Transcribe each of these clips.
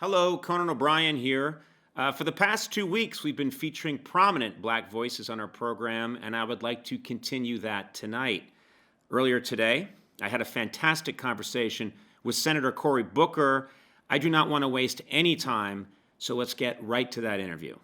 Hello, Conan O'Brien here. For the past 2 weeks, we've been featuring prominent Black voices on our program, and I would like to continue that tonight. Earlier today, I had a fantastic conversation with Senator Cory Booker. I do not want to waste any time, so let's get right to that interview.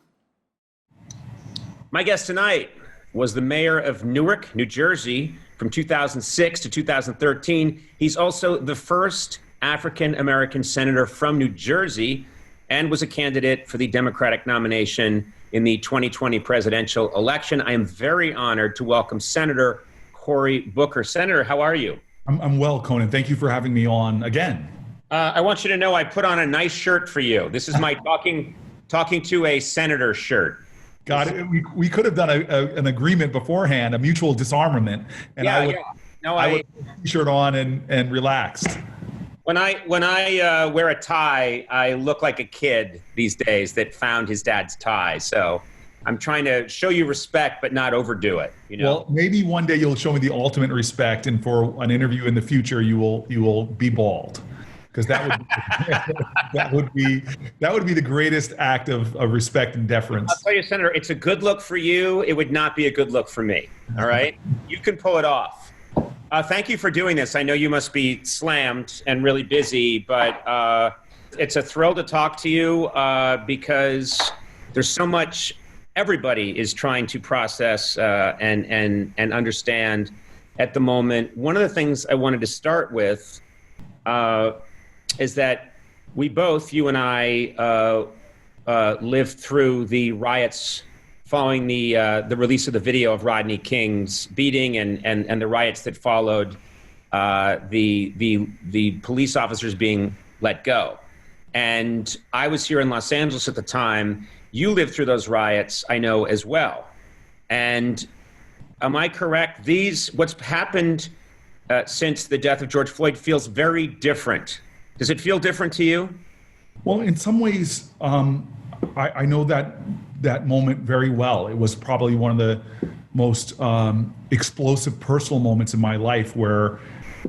My guest tonight was the mayor of Newark, New Jersey, from 2006 to 2013. He's also the first African-American senator from New Jersey and was a candidate for the Democratic nomination in the 2020 presidential election. I am very honored to welcome Senator Cory Booker. Senator, how are you? I'm well, Conan. Thank you for having me on again. I want you to know I put on a nice shirt for you. This is my talking to a senator shirt. God, we could have done an agreement beforehand, a mutual disarmament, and I would put a t-shirt on and relaxed. When I wear a tie, I look like a kid these days that found his dad's tie. So I'm trying to show you respect, but not overdo it. You know. Well, maybe one day you'll show me the ultimate respect, and for an interview in the future, you will be bald, because that would be the greatest act of respect and deference. I'll tell you, Senator, it's a good look for you. It would not be a good look for me. All right, you can pull it off. Thank you for doing this. I know you must be slammed and really busy, but it's a thrill to talk to you because there's so much everybody is trying to process and understand at the moment. One of the things I wanted to start with is that we both, you and I, lived through the riots following the release of the video of Rodney King's beating and the riots that followed the police officers being let go. And I was here in Los Angeles at the time. You lived through those riots, I know, as well. And am I correct? What's happened since the death of George Floyd feels very different. Does it feel different to you? Well, in some ways, I know that moment very well. It was probably one of the most explosive personal moments in my life where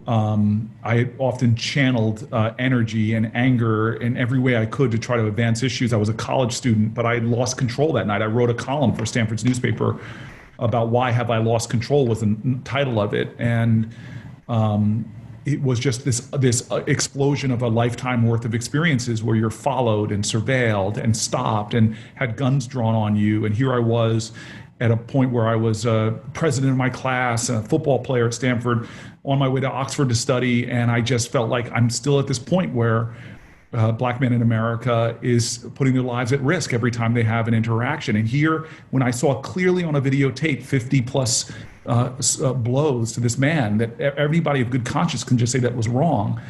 I often channeled energy and anger in every way I could to try to advance issues. I was a college student, but I lost control that night. I wrote a column for Stanford's newspaper about Why Have I Lost Control was the title of it. And it was just this explosion of a lifetime worth of experiences where you're followed and surveilled and stopped and had guns drawn on you. And here I was at a point where I was president of my class, a football player at Stanford, on my way to Oxford to study. And I just felt like I'm still at this point where Black men in America is putting their lives at risk every time they have an interaction. And here, when I saw clearly on a videotape 50 plus blows to this man, that everybody of good conscience can just say that was wrong,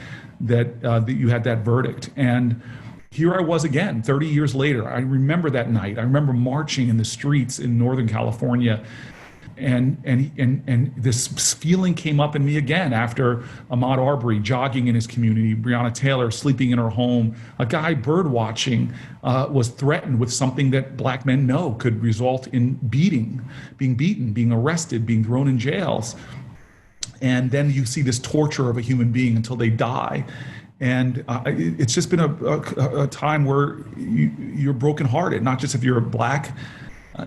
that you had that verdict. And here I was again, 30 years later. I remember that night. I remember marching in the streets in Northern California. And this feeling came up in me again after Ahmaud Arbery jogging in his community, Breonna Taylor sleeping in her home, a guy bird watching was threatened with something that Black men know could result in being beaten, being arrested, being thrown in jails. And then you see this torture of a human being until they die. And it's just been a time where you're brokenhearted, not just if you're Black.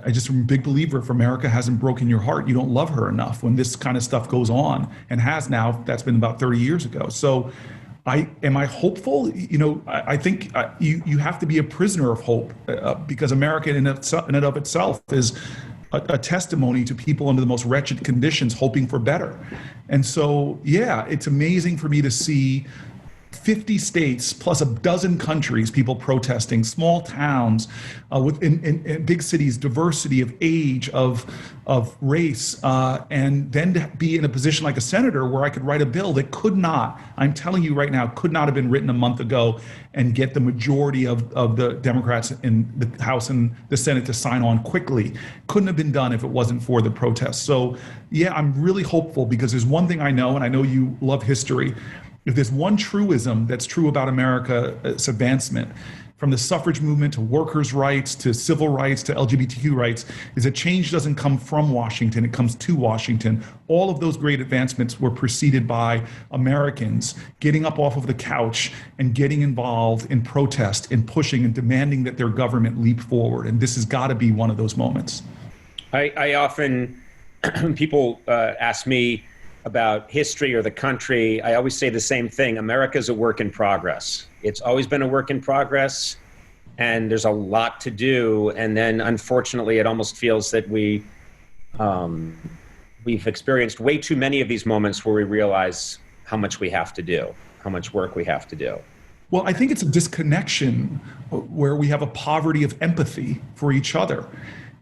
I just am a big believer, if America hasn't broken your heart, you don't love her enough when this kind of stuff goes on, and has now. That's been about 30 years ago. So am I hopeful? You know, I think you have to be a prisoner of hope because America in and of itself is a testimony to people under the most wretched conditions hoping for better. And so, yeah, it's amazing for me to see 50 states plus a dozen countries, people protesting, small towns, in big cities, diversity of age, of race, and then to be in a position like a senator where I could write a bill that could not, I'm telling you right now, could not have been written a month ago and get the majority of the Democrats in the House and the Senate to sign on quickly. Couldn't have been done if it wasn't for the protests. So yeah, I'm really hopeful because there's one thing I know, and I know you love history. If there's one truism that's true about America's advancement from the suffrage movement to workers' rights to civil rights to LGBTQ rights, is that change doesn't come from Washington, it comes to Washington. All of those great advancements were preceded by Americans getting up off of the couch and getting involved in protest and pushing and demanding that their government leap forward. And this has got to be one of those moments. I often, people ask me about history or the country, I always say the same thing. America's a work in progress. It's always been a work in progress, and there's a lot to do. And then, unfortunately, it almost feels that we've experienced way too many of these moments where we realize how much we have to do, how much work we have to do. Well, I think it's a disconnection where we have a poverty of empathy for each other.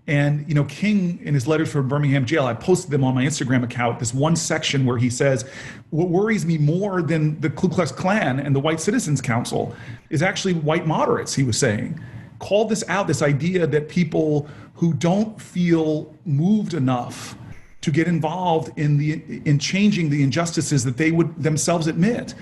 And, you know, King, in his letters from Birmingham jail, I posted them on my Instagram account, this one section where he says, what worries me more than the Ku Klux Klan and the White Citizens Council is actually white moderates, he was saying. Call this out, this idea that people who don't feel moved enough to get involved in changing the injustices that they would themselves admit.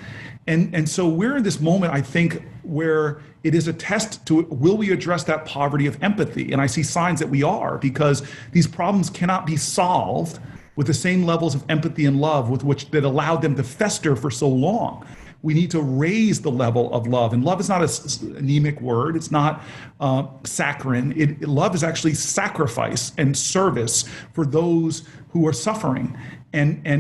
And so we're in this moment, I think, where it is a test to, will we address that poverty of empathy? And I see signs that we are, because these problems cannot be solved with the same levels of empathy and love with which that allowed them to fester for so long. We need to raise the level of love. And love is not an anemic word. It's not saccharine. Love is actually sacrifice and service for those who are suffering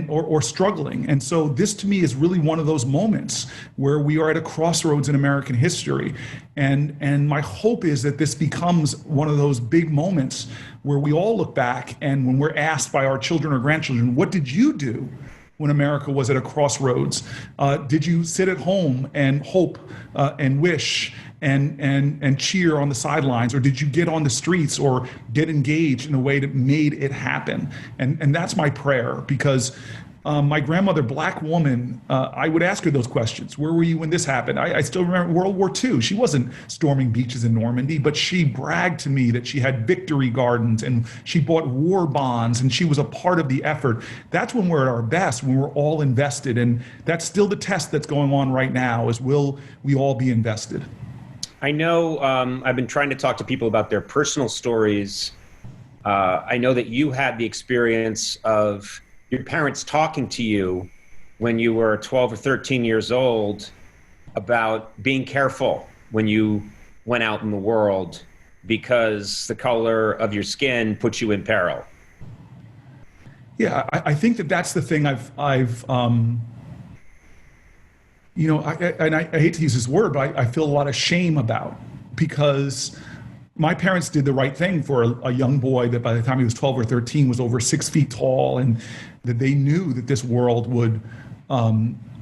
or struggling. And so this, to me, is really one of those moments where we are at a crossroads in American history. And my hope is that this becomes one of those big moments where we all look back, and when we're asked by our children or grandchildren, what did you do when America was at a crossroads? Did you sit at home and hope and wish and cheer on the sidelines, or did you get on the streets or get engaged in a way that made it happen? And that's my prayer, because my grandmother, black woman, I would ask her those questions. Where were you when this happened? I still remember World War II. She wasn't storming beaches in Normandy, but she bragged to me that she had victory gardens and she bought war bonds and she was a part of the effort. That's when we're at our best, when we're all invested. And that's still the test that's going on right now, is will we all be invested? I know I've been trying to talk to people about their personal stories. I know that you had the experience of your parents talking to you when you were 12 or 13 years old about being careful when you went out in the world because the color of your skin put you in peril. Yeah, I think that's the thing I've you know, I hate to use this word, but I feel a lot of shame about, because my parents did the right thing for a young boy that by the time he was 12 or 13 was over 6 feet tall, and that they knew that this world would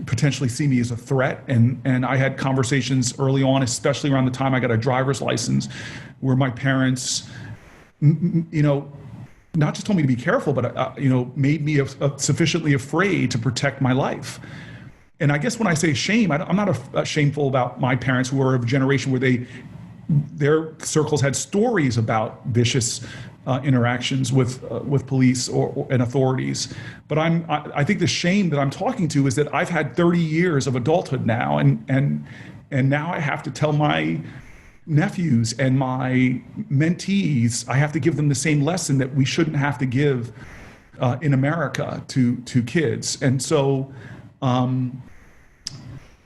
potentially see me as a threat. And I had conversations early on, especially around the time I got a driver's license, where my parents, you know, not just told me to be careful, but, you know, made me sufficiently afraid to protect my life. And I guess when I say shame, I'm not shameful about my parents, who are of a generation where their circles had stories about vicious interactions with police and authorities. But I think the shame that I'm talking to is that I've had 30 years of adulthood now, and now I have to tell my nephews and my mentees, I have to give them the same lesson that we shouldn't have to give in America to kids. And so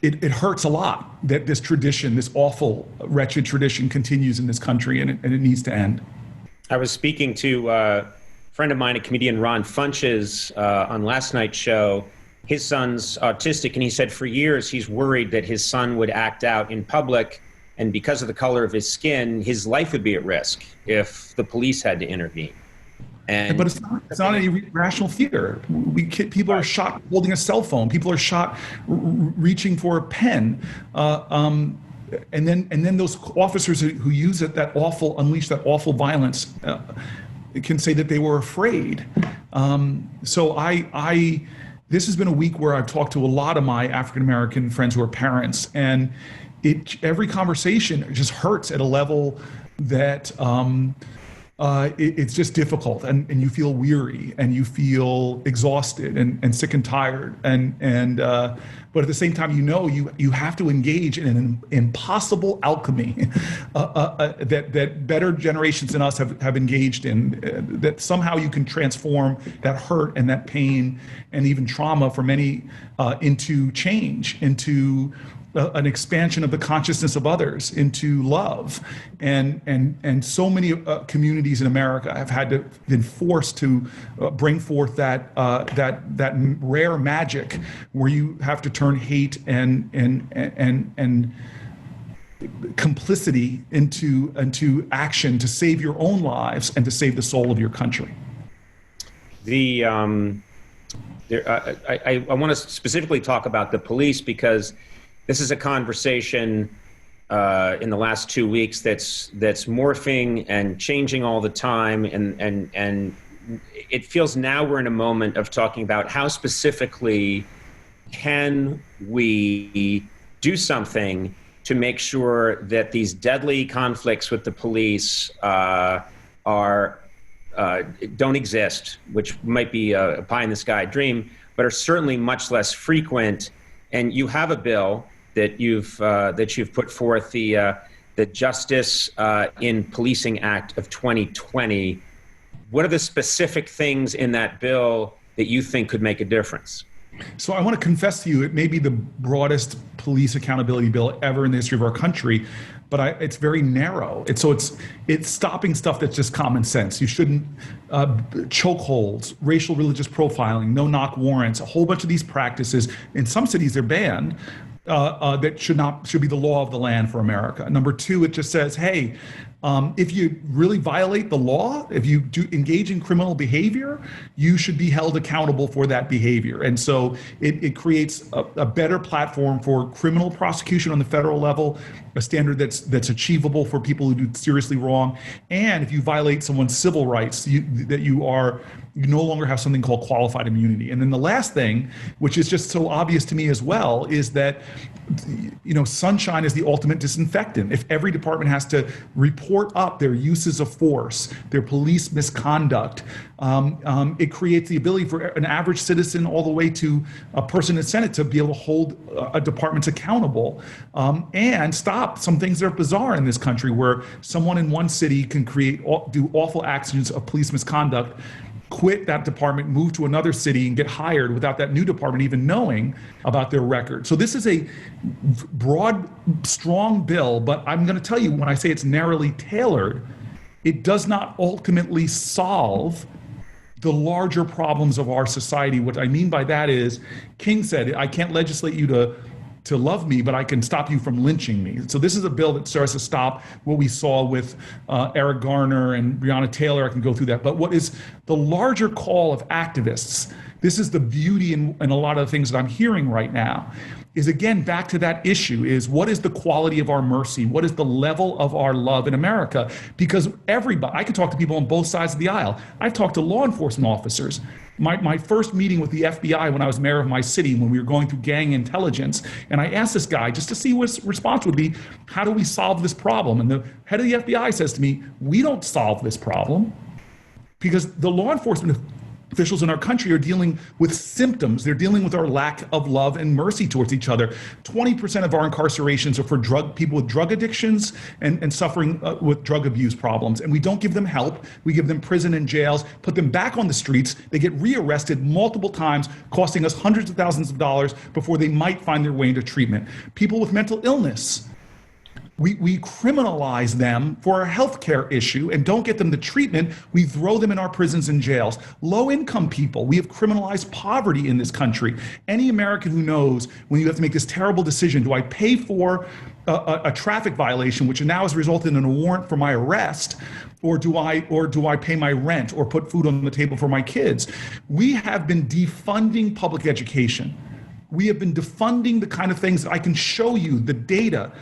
it hurts a lot that this tradition, this awful, wretched tradition, continues in this country, and it needs to end. I was speaking to a friend of mine, a comedian, Ron Funches, on last night's show. His son's autistic, and he said for years he's worried that his son would act out in public, and because of the color of his skin, his life would be at risk if the police had to intervene. But it's not any rational fear. People are shot holding a cell phone. People are shot reaching for a pen. And then those officers who use unleash that awful violence can say that they were afraid. So this has been a week where I've talked to a lot of my African-American friends who are parents, and every conversation just hurts at a level that it's just difficult, and you feel weary, and you feel exhausted, and sick and tired, but at the same time, you have to engage in an impossible alchemy that better generations than us have engaged in. That somehow you can transform that hurt and that pain and even trauma for many into change, into an expansion of the consciousness of others, into love, and so many communities in America have been forced to bring forth that rare magic where you have to turn hate and complicity into action to save your own lives and to save the soul of your country. I want to specifically talk about the police, because this is a conversation in the last 2 weeks that's morphing and changing all the time, and it feels now we're in a moment of talking about how specifically can we do something to make sure that these deadly conflicts with the police don't exist, which might be a pie in the sky dream, but are certainly much less frequent. And you have a bill that you've put forth, the Justice in Policing Act of 2020. What are the specific things in that bill that you think could make a difference? So I want to confess to you, it may be the broadest police accountability bill ever in the history of our country, but it's very narrow. It's stopping stuff that's just common sense. You shouldn't chokeholds, racial religious profiling, no-knock warrants, a whole bunch of these practices. In some cities they're banned. That should be the law of the land for America. Number two, it just says, hey, if you really violate the law, if you do engage in criminal behavior, you should be held accountable for that behavior. And so it creates a better platform for criminal prosecution on the federal level, a standard that's achievable for people who do seriously wrong. And if you violate someone's civil rights, you no longer have something called qualified immunity. And then the last thing, which is just so obvious to me as well, is that sunshine is the ultimate disinfectant. If every department has to report up their uses of force, their police misconduct, it creates the ability for an average citizen all the way to a person in the Senate to be able to hold departments accountable, and stop some things that are bizarre in this country, where someone in one city can do awful actions of police misconduct, quit that department, move to another city, and get hired without that new department even knowing about their record. So this is a broad, strong bill, but I'm going to tell you, when I say it's narrowly tailored, it does not ultimately solve the larger problems of our society. What I mean by that is, King said, I can't legislate you to love me, but I can stop you from lynching me. So this is a bill that starts to stop what we saw with Eric Garner and Breonna Taylor. I can go through that. But what is the larger call of activists? This is the beauty in a lot of the things that I'm hearing right now, is again, back to that issue, is what is the quality of our mercy? What is the level of our love in America? Because I could talk to people on both sides of the aisle. I've talked to law enforcement officers. My first meeting with the FBI when I was mayor of my city, when we were going through gang intelligence, and I asked this guy just to see what his response would be, how do we solve this problem? And the head of the FBI says to me, we don't solve this problem, because the law enforcement officials in our country are dealing with symptoms. They're dealing with our lack of love and mercy towards each other. 20% of our incarcerations are for people with drug addictions and suffering with drug abuse problems. And we don't give them help. We give them prison and jails, put them back on the streets. They get rearrested multiple times, costing us hundreds of thousands of dollars before they might find their way into treatment. People with mental illness, we criminalize them for a healthcare issue and don't get them the treatment. We throw them in our prisons and jails. Low-income people, we have criminalized poverty in this country. Any American who knows, when you have to make this terrible decision, do I pay for a traffic violation, which now has resulted in a warrant for my arrest, or do I pay my rent or put food on the table for my kids? We have been defunding public education. We have been defunding the kind of things that I can show you, the data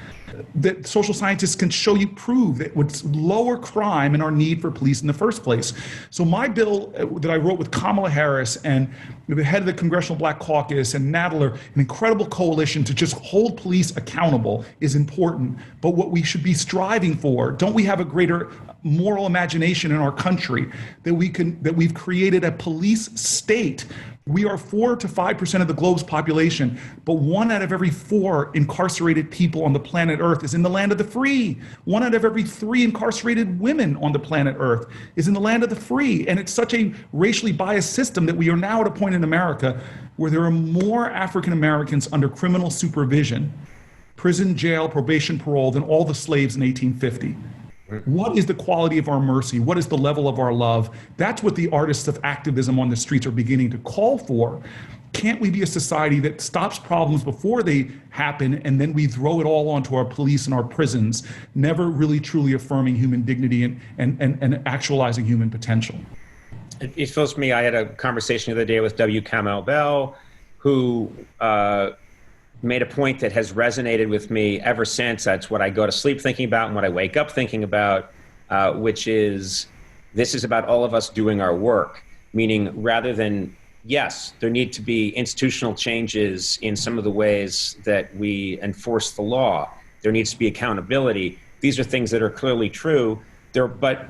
that social scientists can prove that would lower crime and our need for police in the first place. So my bill that I wrote with Kamala Harris and the head of the Congressional Black Caucus and Nadler, an incredible coalition to just hold police accountable, is important. But what we should be striving for, don't we have a greater moral imagination in our country that we've created a police state? We are 4 to 5% of the globe's population, but 1 out of every 4 incarcerated people on the planet Earth is in the land of the free. 1 out of every 3 incarcerated women on the planet Earth is in the land of the free. And it's such a racially biased system that we are now at a point in America where there are more African Americans under criminal supervision, prison, jail, probation, parole, than all the slaves in 1850. What is the quality of our mercy? What is the level of our love? That's what the artists of activism on the streets are beginning to call for. Can't we be a society that stops problems before they happen and then we throw it all onto our police and our prisons, never really truly affirming human dignity and actualizing human potential? It feels to me, I had a conversation the other day with W. Kamau Bell, who made a point that has resonated with me ever since. That's what I go to sleep thinking about and what I wake up thinking about, which is this is about all of us doing our work, meaning rather than, yes, there need to be institutional changes in some of the ways that we enforce the law. There needs to be accountability. These are things that are clearly true, but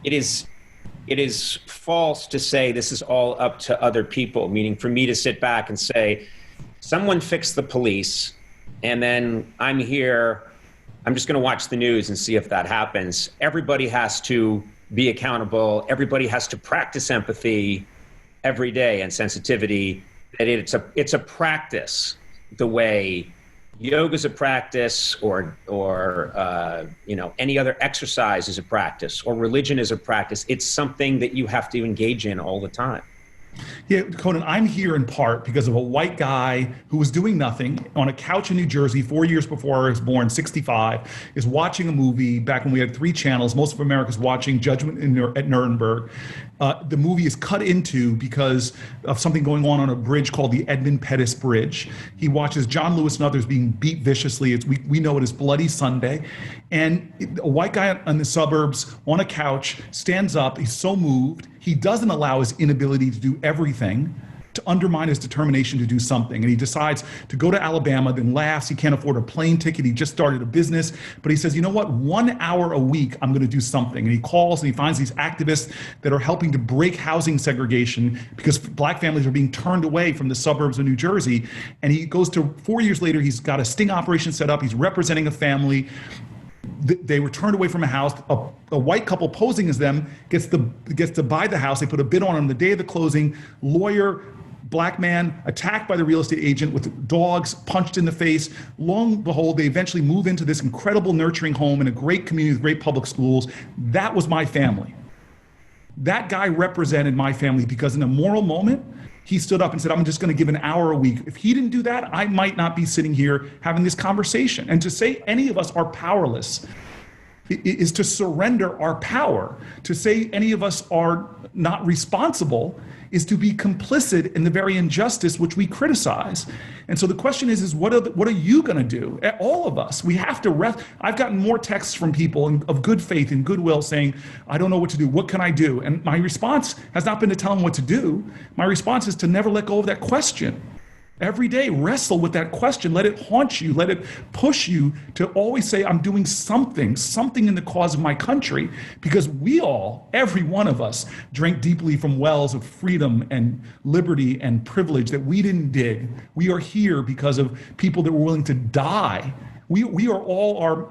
it is false to say this is all up to other people, meaning for me to sit back and say, someone fixed the police, and then I'm here, I'm just going to watch the news and see if that happens. Everybody has to be accountable. Everybody has to practice empathy every day and sensitivity. That it's a practice, the way yoga is a practice, or any other exercise is a practice, or religion is a practice. It's something that you have to engage in all the time. Yeah, Conan, I'm here in part because of a white guy who was doing nothing on a couch in New Jersey 4 years before I was born, 65, is watching a movie back when we had 3 channels. Most of America's watching Judgment at Nuremberg. The movie is cut into because of something going on a bridge called the Edmund Pettus Bridge. He watches John Lewis and others being beat viciously. We know it as Bloody Sunday. And a white guy in the suburbs on a couch stands up. He's so moved. He doesn't allow his inability to do everything to undermine his determination to do something. And he decides to go to Alabama, then laughs. He can't afford a plane ticket. He just started a business. But he says, you know what? 1 hour a week, I'm going to do something. And he calls and he finds these activists that are helping to break housing segregation because black families are being turned away from the suburbs of New Jersey. And he goes to 4 years later, he's got a sting operation set up. He's representing a family. They were turned away from a house. A white couple posing as them gets to buy the house. They put a bid on the day of the closing. Lawyer, black man, attacked by the real estate agent with dogs, punched in the face. Long and behold, they eventually move into this incredible nurturing home in a great community with great public schools. That was my family. That guy represented my family because in a moral moment, he stood up and said, I'm just going to give an hour a week. If he didn't do that, I might not be sitting here having this conversation. And to say any of us are powerless is to surrender our power. To say any of us are not responsible is to be complicit in the very injustice which we criticize. And so the question is what are you going to do? All of us, we have to rest. I've gotten more texts from people of good faith and goodwill saying, I don't know what to do. What can I do? And my response has not been to tell them what to do. My response is to never let go of that question. Every day, wrestle with that question. Let it haunt you. Let it push you to always say, I'm doing something in the cause of my country. Because we all, every one of us, drank deeply from wells of freedom and liberty and privilege that we didn't dig. We are here because of people that were willing to die. We are all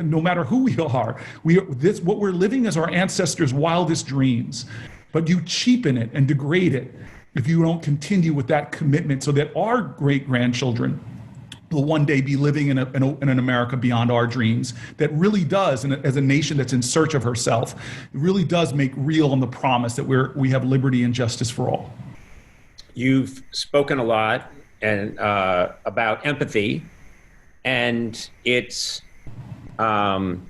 no matter who we are, what we're living is our ancestors' wildest dreams. But you cheapen it and degrade it if you don't continue with that commitment so that our great-grandchildren will one day be living in an America beyond our dreams that really does, and as a nation that's in search of herself, it really does make real on the promise that we have liberty and justice for all. You've spoken a lot about empathy, and it's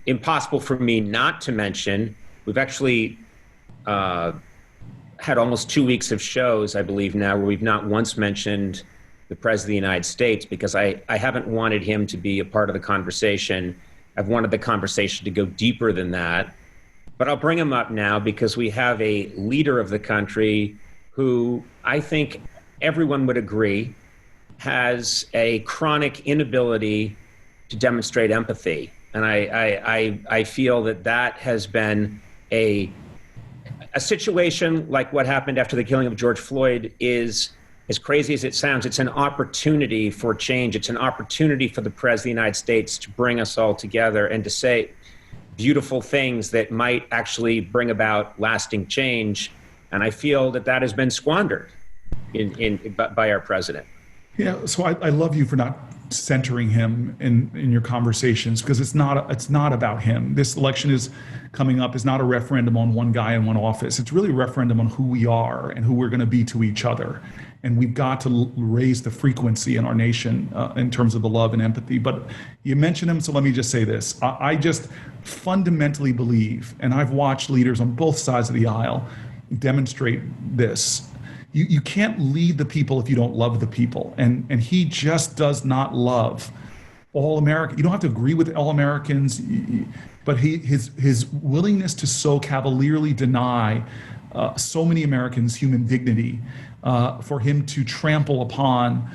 impossible for me not to mention, we've actually had almost 2 weeks of shows, I believe now, where we've not once mentioned the President of the United States, because I haven't wanted him to be a part of the conversation. I've wanted the conversation to go deeper than that. But I'll bring him up now because we have a leader of the country who I think everyone would agree has a chronic inability to demonstrate empathy. And I feel that has been a situation like what happened after the killing of George Floyd is, as crazy as it sounds, it's an opportunity for change. It's an opportunity for the President of the United States to bring us all together and to say beautiful things that might actually bring about lasting change. And I feel that has been squandered by our president. Yeah, so I love you for not centering him in your conversations, because it's not about him. This election is coming up is not a referendum on one guy in one office. It's really a referendum on who we are and who we're going to be to each other. And we've got to raise the frequency in our nation in terms of the love and empathy. But you mentioned him, so let me just say this. I just fundamentally believe, and I've watched leaders on both sides of the aisle demonstrate this. You can't lead the people if you don't love the people. And he just does not love all Americans. You don't have to agree with all Americans, but his willingness to so cavalierly deny so many Americans human dignity, for him to trample upon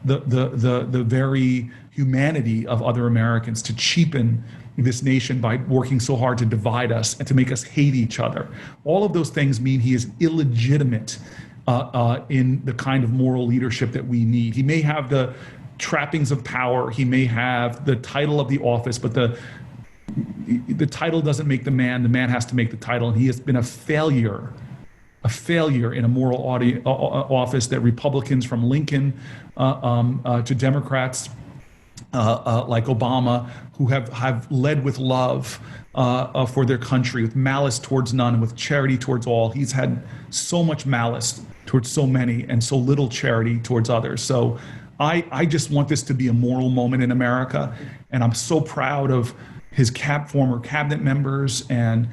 the very humanity of other Americans, to cheapen this nation by working so hard to divide us and to make us hate each other. All of those things mean he is illegitimate in the kind of moral leadership that we need. He may have the trappings of power, he may have the title of the office, but the title doesn't make the man has to make the title. And he has been a failure in a moral office that Republicans from Lincoln to Democrats like Obama, who have led with love for their country, with malice towards none, and with charity towards all. He's had so much malice towards so many and so little charity towards others. So I just want this to be a moral moment in America. And I'm so proud of his former cabinet members and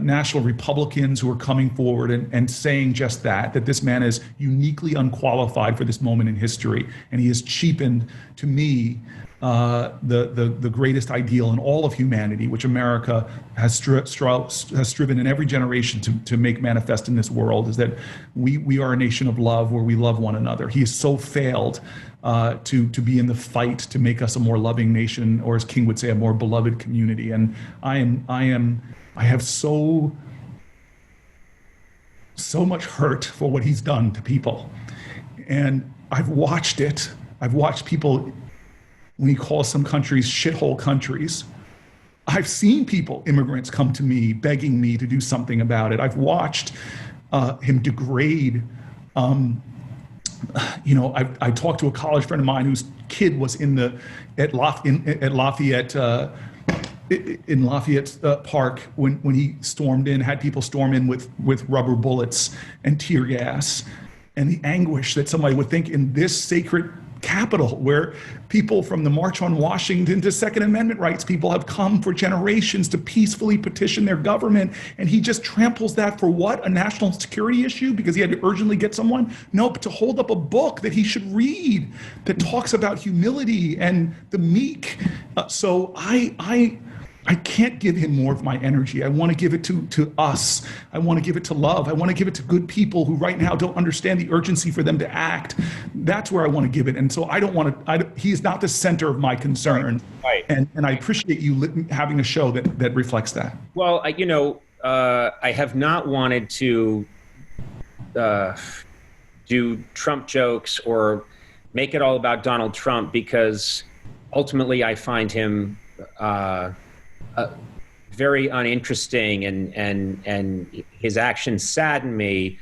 national Republicans who are coming forward and saying just that this man is uniquely unqualified for this moment in history. And he has cheapened, to me, the greatest ideal in all of humanity, which America has striven in every generation to make manifest in this world, is that we are a nation of love where we love one another. He has so failed to be in the fight to make us a more loving nation, or as King would say, a more beloved community. And I have so much hurt for what he's done to people. And I've watched it. I've watched people, when he calls some countries shithole countries, I've seen immigrants come to me begging me to do something about it. I've watched him degrade. I talked to a college friend of mine whose kid was at Lafayette Park when he stormed in, had people storm in with rubber bullets and tear gas, and the anguish that somebody would think in this sacred capital, where people from the March on Washington to Second Amendment rights people have come for generations to peacefully petition their government, and he just tramples that for what? A national security issue because he had to urgently get someone? Nope, to hold up a book that he should read that talks about humility and the meek. So I can't give him more of my energy. I want to give it to us. I want to give it to love. I want to give it to good people who right now don't understand the urgency for them to act. That's where I want to give it. And so I don't want to, he is not the center of my concern. Right. And I appreciate you having a show that reflects that. Well, I have not wanted to do Trump jokes or make it all about Donald Trump, because ultimately I find him very uninteresting, and his actions sadden me.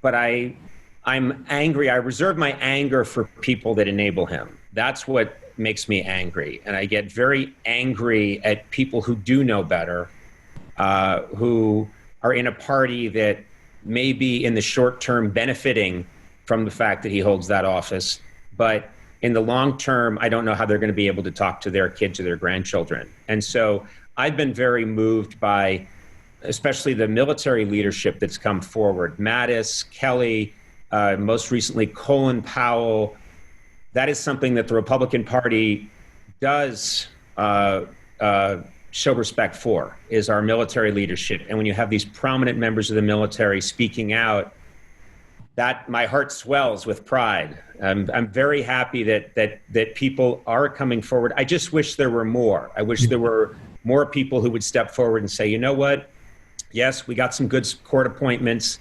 But I'm angry. I reserve my anger for people that enable him. That's what makes me angry. And I get very angry at people who do know better, who are in a party that may be in the short term benefiting from the fact that he holds that office. But in the long term, I don't know how they're going to be able to talk to their kids or their grandchildren. And so I've been very moved by especially the military leadership that's come forward. Mattis, Kelly, most recently Colin Powell, that is something that the Republican Party does show respect for, is our military leadership. And when you have these prominent members of the military speaking out, that my heart swells with pride. I'm very happy that people are coming forward. I just wish there were more. I wish there were more people who would step forward and say, you know what? Yes, we got some good court appointments.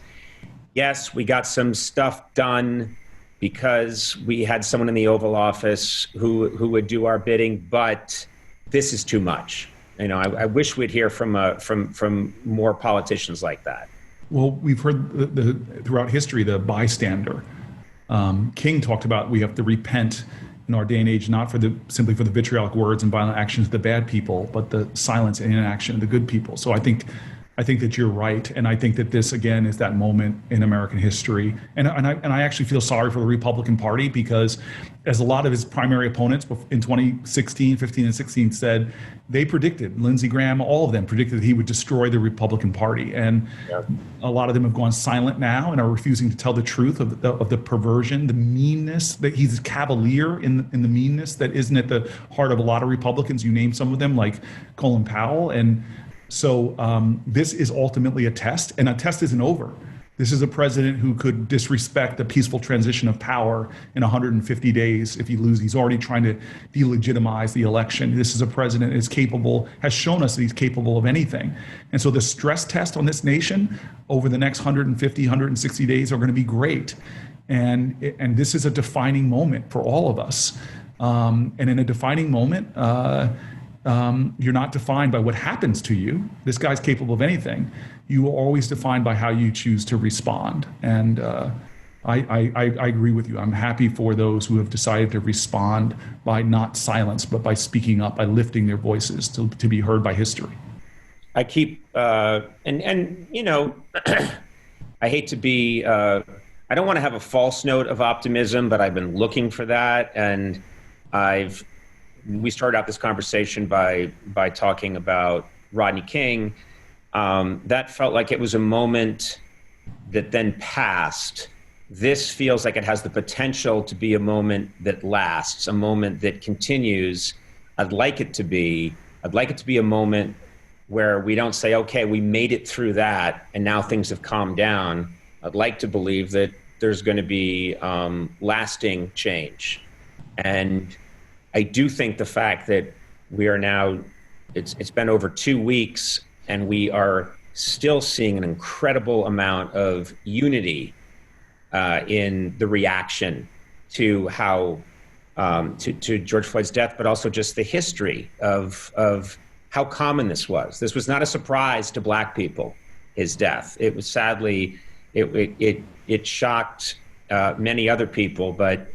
Yes, we got some stuff done because we had someone in the Oval Office who would do our bidding, but this is too much. You know, I wish we'd hear from more politicians like that. Well, we've heard throughout history the bystander. King talked about we have to repent in our day and age, not simply for the vitriolic words and violent actions of the bad people, but the silence and inaction of the good people. So I think that you're right, and I think that this again is that moment in American history. And I actually feel sorry for the Republican Party, because as a lot of his primary opponents in 2016, 15, and 16 said, they predicted, Lindsey Graham, all of them predicted that he would destroy the Republican Party. And a lot of them have gone silent now and are refusing to tell the truth of the perversion, the meanness, that he's cavalier in the meanness that isn't at the heart of a lot of Republicans. You name some of them, like Colin Powell. And so this is ultimately a test, and a test isn't over. This is a president who could disrespect the peaceful transition of power in 150 days if he loses. He's already trying to delegitimize the election. This is a president that is capable, has shown us that he's capable of anything. And so the stress test on this nation over the next 150, 160 days are going to be great. And this is a defining moment for all of us. And in a defining moment, you're not defined by what happens to you. This guy's capable of anything. You are always defined by how you choose to respond. And I agree with you. I'm happy for those who have decided to respond by not silence, but by speaking up, by lifting their voices to be heard by history. I keep, and you know, I hate to be, I don't want to have a false note of optimism, but I've been looking for that. And we started out this conversation by talking about Rodney King. That felt like it was a moment that then passed. This feels like it has the potential to be a moment that lasts, a moment that continues. I'd like it to be a moment where we don't say, okay, we made it through that and now things have calmed down. I'd like to believe that there's going to be lasting change. And I do think the fact that we are now, it's been over 2 weeks, and we are still seeing an incredible amount of unity in the reaction to how to George Floyd's death, but also just the history of how common this was. This was not a surprise to Black people, his death. It was sadly, it shocked many other people, but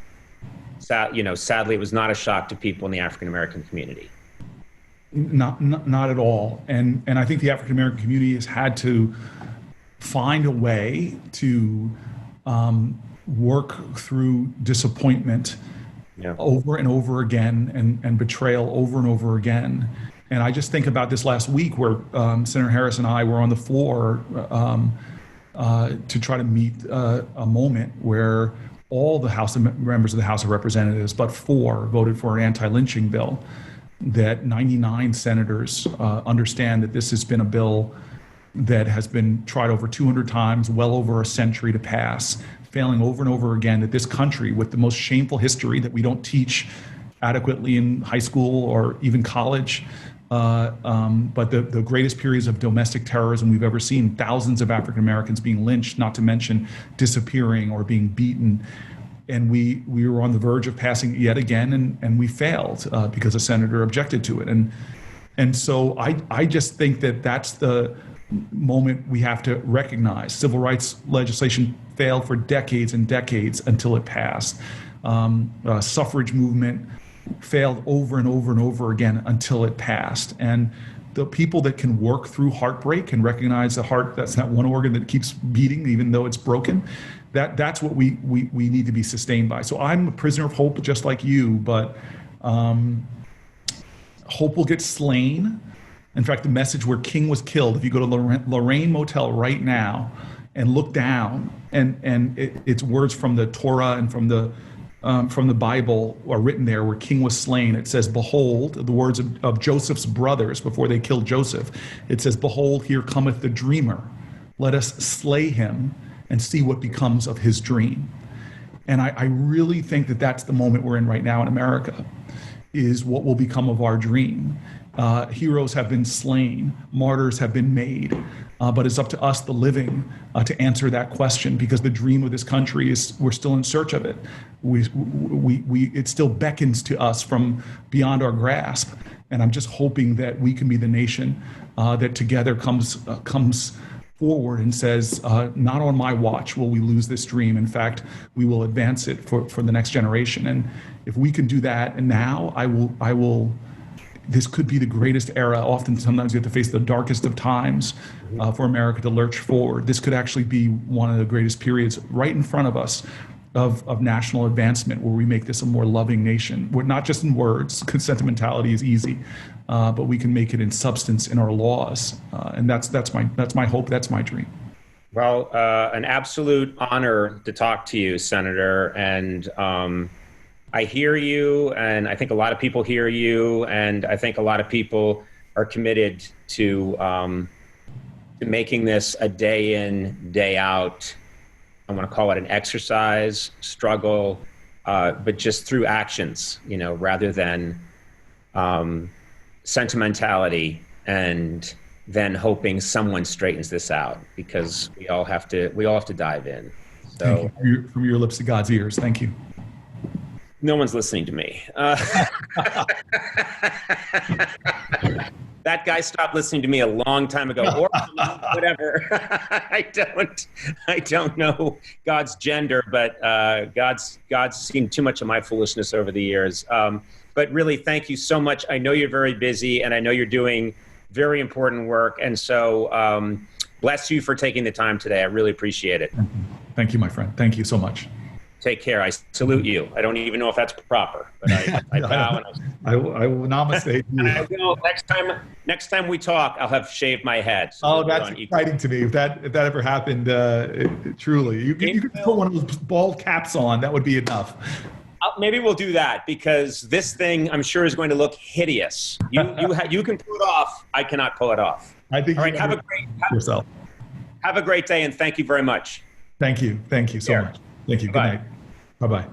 sadly, it was not a shock to people in the African American community. Not at all. And I think the African American community has had to find a way to work through disappointment over and over again, and betrayal over and over again. And I just think about this last week where Senator Harris and I were on the floor to try to meet a moment where all the members of the House of Representatives, but 4, voted for an anti-lynching bill. That 99 senators understand that this has been a bill that has been tried over 200 times, well over a century to pass, failing over and over again, that this country, with the most shameful history that we don't teach adequately in high school or even college, but the greatest periods of domestic terrorism we've ever seen, thousands of African Americans being lynched, not to mention disappearing or being beaten. And we were on the verge of passing it yet again, and we failed because a senator objected to it. And so I just think that that's the moment we have to recognize. Civil rights legislation failed for decades and decades until it passed. Suffrage movement failed over and over and over again until it passed. And the people that can work through heartbreak and recognize the heart, that's not one organ that keeps beating even though it's broken, that's what we need to be sustained by. So I'm a prisoner of hope just like you, but hope will get slain. In fact, the message where King was killed, if you go to Lorraine Motel right now and look down, and it's words from the Torah and from the from the Bible are written there where King was slain. It says, behold, the words of Joseph's brothers before they killed Joseph. It says, behold, here cometh the dreamer. Let us slay him and see what becomes of his dream. And I really think that that's the moment we're in right now in America, is what will become of our dream. Heroes have been slain, martyrs have been made, but it's up to us, the living, to answer that question, because the dream of this country is, we're still in search of it. It still beckons to us from beyond our grasp. And I'm just hoping that we can be the nation that together comes forward and says, not on my watch will we lose this dream. In fact, we will advance it for the next generation. And if we can do that, and now I will, this could be the greatest era. Often, sometimes you have to face the darkest of times for America to lurch forward. This could actually be one of the greatest periods right in front of us of national advancement, where we make this a more loving nation. We're not just in words, because sentimentality is easy, but we can make it in substance in our laws. And that's my hope. That's my dream. Well, an absolute honor to talk to you, Senator. And I hear you, and I think a lot of people hear you, and I think a lot of people are committed to making this a day in, day out, I want to call it an exercise, struggle, but just through actions, rather than sentimentality and then hoping someone straightens this out, because we all have to dive in. So, thank you. From your lips to God's ears. Thank you. No one's listening to me. That guy stopped listening to me a long time ago, or whatever. I don't know God's gender, but God's seen too much of my foolishness over the years. But really, thank you so much. I know you're very busy, and I know you're doing very important work. And so bless you for taking the time today. I really appreciate it. Thank you, my friend. Thank you so much. Take care. I salute you. I don't even know if that's proper, but I bow. I will namaste you. Next time we talk, I'll have shaved my head. So that's exciting to me. If that ever happened, truly, you could put one of those bald caps on. That would be enough. Maybe we'll do that, because this thing, I'm sure, is going to look hideous. You can pull it off. I cannot pull it off. I think. All right. Have a great day, and thank you very much. Thank you. Thank you so much. Thank you. Good night. Bye-bye.